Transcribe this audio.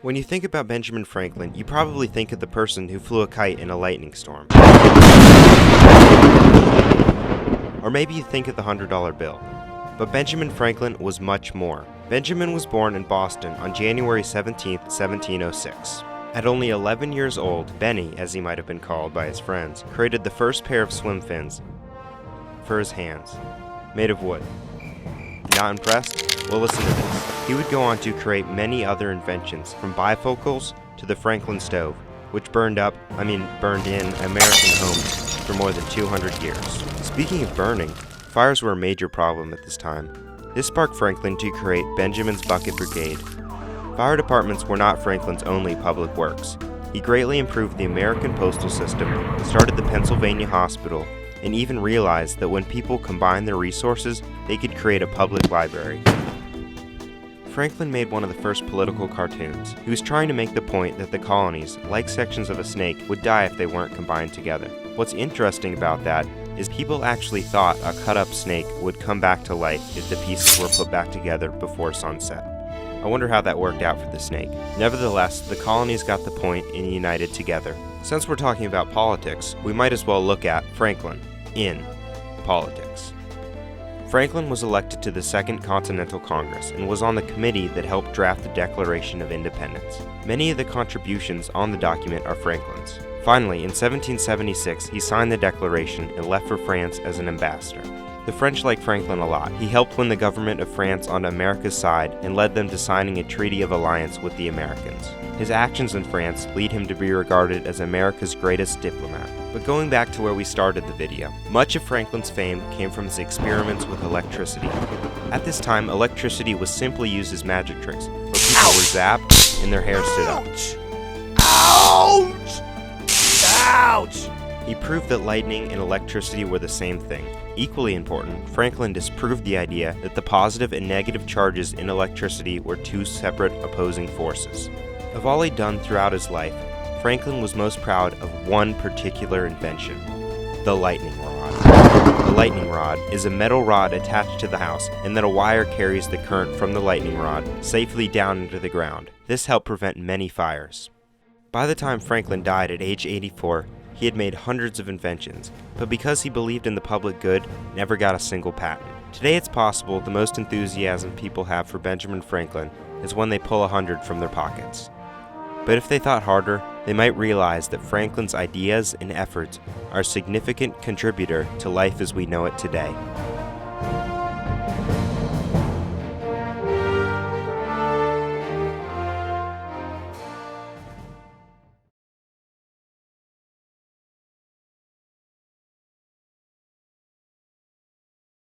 When you think about Benjamin Franklin, you probably think of the person who flew a kite in a lightning storm. Or maybe you think of the $100 bill. But Benjamin Franklin was much more. Benjamin was born in Boston on January 17, 1706. At only 11 years old, Benny, as he might have been called by his friends, created the first pair of swim fins for his hands, made of wood. Not impressed? Well, listen to this. He would go on to create many other inventions, from bifocals to the Franklin stove, which burned in American homes for more than 200 years. Speaking of burning, fires were a major problem at this time. This sparked Franklin to create Benjamin's Bucket Brigade. Fire departments were not Franklin's only public works. He greatly improved the American postal system, started the Pennsylvania Hospital, and even realized that when people combined their resources, they could create a public library. Franklin made one of the first political cartoons. He was trying to make the point that the colonies, like sections of a snake, would die if they weren't combined together. What's interesting about that is people actually thought a cut-up snake would come back to life if the pieces were put back together before sunset. I wonder how that worked out for the snake. Nevertheless, the colonies got the point and united together. Since we're talking about politics, we might as well look at Franklin in politics. Franklin was elected to the Second Continental Congress and was on the committee that helped draft the Declaration of Independence. Many of the contributions on the document are Franklin's. Finally, in 1776, he signed the Declaration and left for France as an ambassador. The French liked Franklin a lot. He helped win the government of France on America's side and led them to signing a treaty of alliance with the Americans. His actions in France lead him to be regarded as America's greatest diplomat. But going back to where we started the video, much of Franklin's fame came from his experiments with electricity. At this time, electricity was simply used as magic tricks, where people were zapped and their hair stood up. Ouch! Ouch! He proved that lightning and electricity were the same thing. Equally important, Franklin disproved the idea that the positive and negative charges in electricity were two separate opposing forces. Of all he'd done throughout his life, Franklin was most proud of one particular invention: the lightning rod. A lightning rod is a metal rod attached to the house, and then a wire carries the current from the lightning rod safely down into the ground. This helped prevent many fires. By the time Franklin died at age 84, he had made hundreds of inventions, but because he believed in the public good, never got a single patent. Today it's possible the most enthusiasm people have for Benjamin Franklin is when they pull 100 from their pockets. But if they thought harder, they might realize that Franklin's ideas and efforts are a significant contributor to life as we know it today.